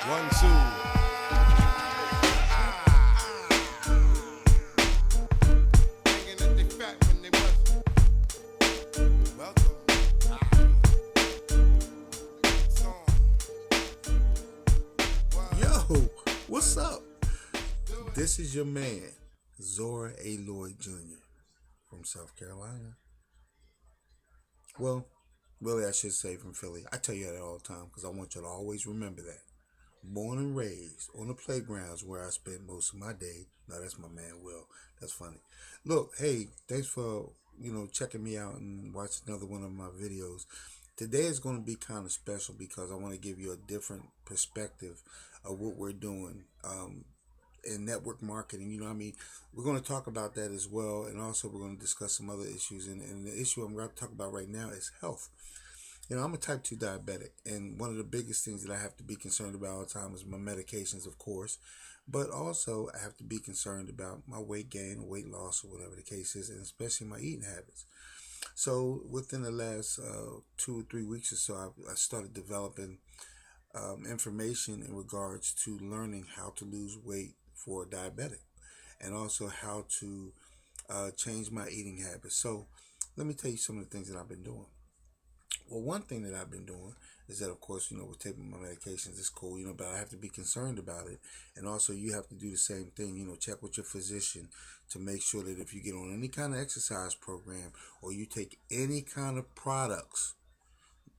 One, two. Thinking that they fat when they wasn't. Welcome. Song. Yo, what's up? This is your man, Zora A. Lloyd Jr. from South Carolina. Well, really, I should say from Philly. I tell you that all the time because I want you to always remember that. Born and raised on the playgrounds where I spent most of my day. No, that's my man Will. That's funny. Look, hey, thanks for checking me out and watching another one of my videos. Today is going to be kind of special because I want to give you a different perspective of what we're doing in network marketing. You know what I mean? We're going to talk about that as well, and also we're going to discuss some other issues. And the issue I'm going to talk about right now is health. I'm a type 2 diabetic, and one of the biggest things that I have to be concerned about all the time is my medications, of course, but also I have to be concerned about my weight gain, weight loss, or whatever the case is, and especially my eating habits. So within the last 2 or 3 weeks or so, I started developing information in regards to learning how to lose weight for a diabetic, and also how to change my eating habits. So let me tell you some of the things that I've been doing. Well, one thing that I've been doing is that, of course, with taking my medications, it's cool, but I have to be concerned about it. And also, you have to do the same thing, check with your physician to make sure that if you get on any kind of exercise program or you take any kind of products,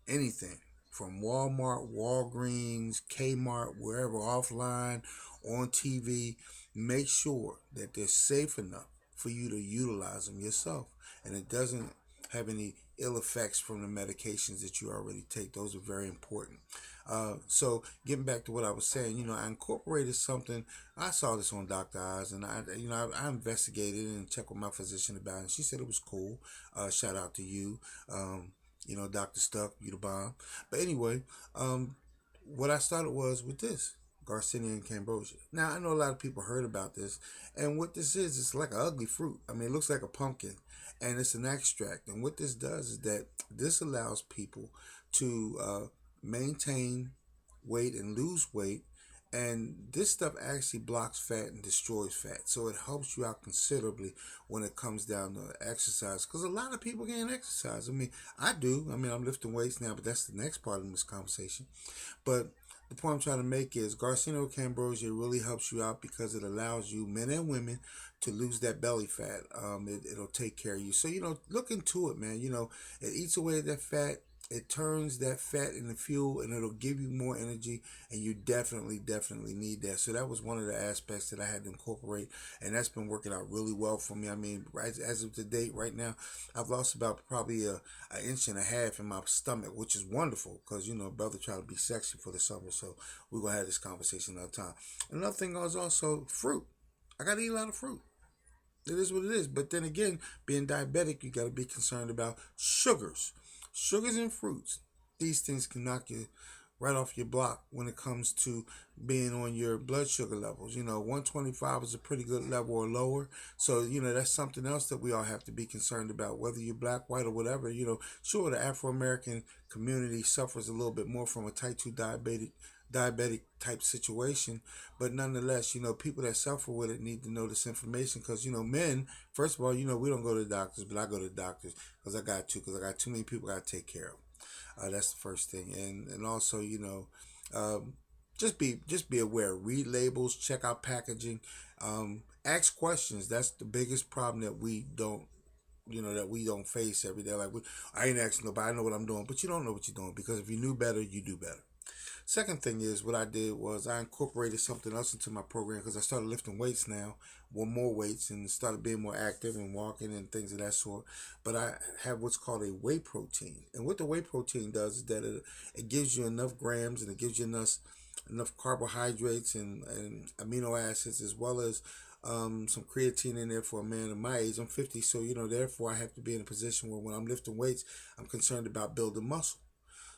anything from Walmart, Walgreens, Kmart, wherever, offline, on TV, make sure that they're safe enough for you to utilize them yourself. And it doesn't have any ill effects from the medications that you already take. Those are very important. So getting back to what I was saying, I incorporated something. I saw this on Dr. Oz, and I investigated and checked with my physician about it, and she said it was cool. Shout out to you. Dr. Stuck, you the bomb. But anyway, what I started was with this. Garcinia cambrosia. Now, I know a lot of people heard about this, and what this is, it's like an ugly fruit. I mean, it looks like a pumpkin, and it's an extract. And what this does is that this allows people to maintain weight and lose weight, and this stuff actually blocks fat and destroys fat. So it helps you out considerably when it comes down to exercise, because a lot of people can't exercise. I mean, I do. I mean, I'm lifting weights now, but that's the next part of this conversation. But the point I'm trying to make is Garcinia cambrosia really helps you out because it allows you, men and women, to lose that belly fat. It'll take care of you. So, look into it, man. It eats away at that fat. It turns that fat into fuel, and it'll give you more energy, and you definitely need that. So that was one of the aspects that I had to incorporate, and that's been working out really well for me. I mean, right as of today, right now, I've lost about probably an inch and a half in my stomach, which is wonderful because, brother trying to be sexy for the summer, so we're going to have this conversation another time. Another thing was also fruit. I got to eat a lot of fruit. It is what it is. But then again, being diabetic, you got to be concerned about sugars. Sugars and fruits. These things can knock you right off your block when it comes to being on your blood sugar levels. 125 is a pretty good level or lower. So, that's something else that we all have to be concerned about, whether you're black, white, or whatever. Sure, the Afro-American community suffers a little bit more from a type 2 diabetic type situation, but nonetheless, people that suffer with it need to know this information because, men, first of all, we don't go to the doctors, but I go to the doctors because I got too many people I got to take care of. That's the first thing. And also, just be aware, read labels, check out packaging, ask questions. That's the biggest problem that we don't face every day. Like, I ain't asking nobody, I know what I'm doing, but you don't know what you're doing, because if you knew better, you do better. Second thing is, what I did was I incorporated something else into my program because I started lifting weights now, more weights, and started being more active and walking and things of that sort. But I have what's called a whey protein. And what the whey protein does is that it gives you enough grams, and it gives you enough carbohydrates and amino acids, as well as some creatine in there for a man of my age. I'm 50, so therefore I have to be in a position where when I'm lifting weights, I'm concerned about building muscle.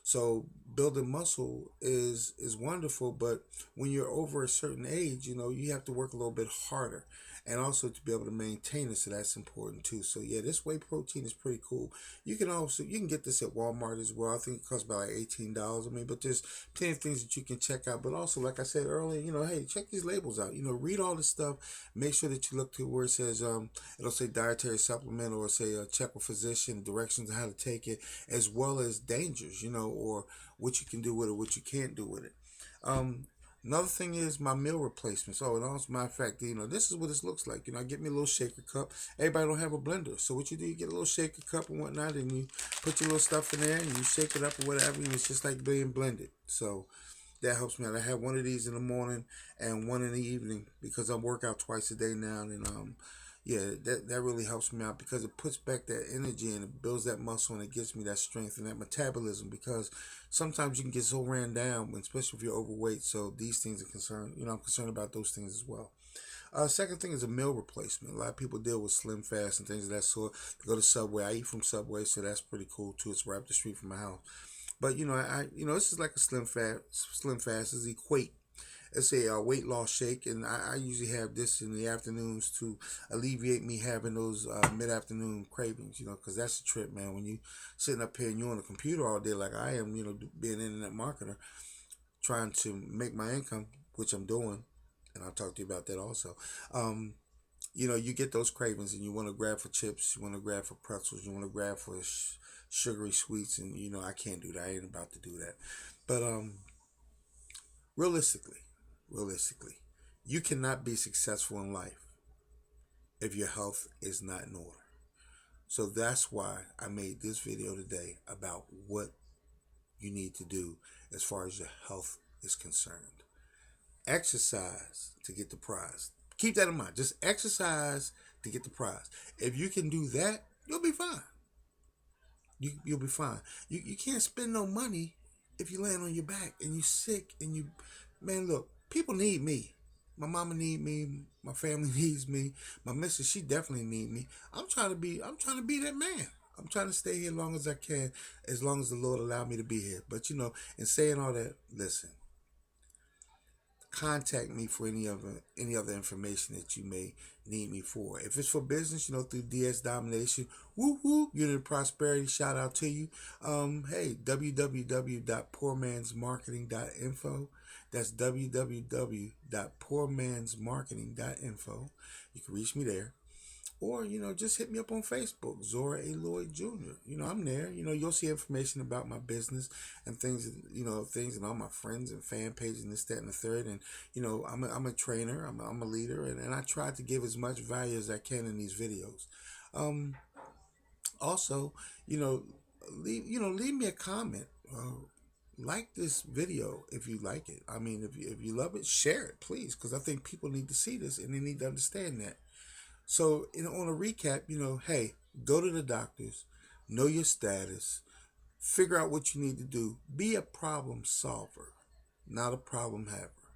So building muscle is wonderful, but when you're over a certain age, you have to work a little bit harder, and also to be able to maintain it. So that's important too. So yeah, this whey protein is pretty cool. You can get this at Walmart as well. I think it costs about like $18. I mean, but there's plenty of things that you can check out. But also, like I said earlier, hey, check these labels out. Read all this stuff. Make sure that you look to where it says it'll say dietary supplement, or say check with physician, directions on how to take it, as well as dangers, or what you can do with it, what you can't do with it. Another thing is my meal replacements. Oh, and also, matter of fact, this is what this looks like. I get me a little shaker cup. Everybody don't have a blender, so what you do, you get a little shaker cup and whatnot, and you put your little stuff in there, and you shake it up or whatever, and it's just like being blended. So that helps me out. I have one of these in the morning and one in the evening because I work out twice a day now, and yeah, that really helps me out because it puts back that energy and it builds that muscle and it gives me that strength and that metabolism, because sometimes you can get so ran down, especially if you're overweight. So these things are concerned. I'm concerned about those things as well. Second thing is a meal replacement. A lot of people deal with Slim Fast and things of that sort. They go to Subway. I eat from Subway, so that's pretty cool too. It's right up the street from my house. But this is like a Slim Fast. Slim Fast is Equate. It's a weight loss shake, and I usually have this in the afternoons to alleviate me having those mid-afternoon cravings, because that's the trip, man. When you sitting up here and you're on the computer all day like I am, being an internet marketer, trying to make my income, which I'm doing, and I'll talk to you about that also. You get those cravings, and you want to grab for chips, you want to grab for pretzels, you want to grab for sugary sweets, and I can't do that. I ain't about to do that. But realistically, you cannot be successful in life if your health is not in order. So that's why I made this video today about what you need to do as far as your health is concerned. Exercise to get the prize. Keep that in mind. Just exercise to get the prize. If you can do that, you'll be fine. You'll be fine. You can't spend no money if you land on your back and you sick and you, man, look, people need me. My mama need me. My family needs me. My missus, she definitely need me. I'm trying to be that man. I'm trying to stay here as long as I can, as long as the Lord allow me to be here. But in saying all that, listen, contact me for any other information that you may need me for. If it's for business, through DS Domination, woo woo, Unit Prosperity, shout out to you. Hey, www.poormansmarketing.info. That's www.poormansmarketing.info. You can reach me there. Or, just hit me up on Facebook, Zora A. Lloyd Jr. I'm there. You'll see information about my business and things, things and all my friends and fan pages and this, that, and the third. And, I'm a trainer. I'm a leader. And I try to give as much value as I can in these videos. Also, leave me a comment. Like this video if you like it. I mean, if you love it, share it, please, because I think people need to see this and they need to understand that. So, on a recap, hey, go to the doctors, know your status, figure out what you need to do. Be a problem solver, not a problem haver.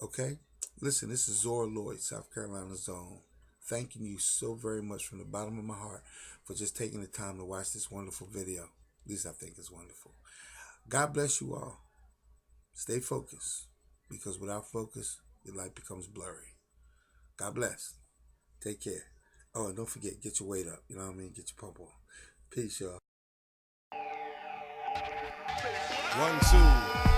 Okay? Listen, this is Zora Lloyd, South Carolina Zone. Thanking you so very much from the bottom of my heart for just taking the time to watch this wonderful video. At least I think it's wonderful. God bless you all. Stay focused, because without focus, your life becomes blurry. God bless. Take care. Oh, and don't forget, get your weight up. You know what I mean? Get your pump on. Peace, y'all. 1, 2.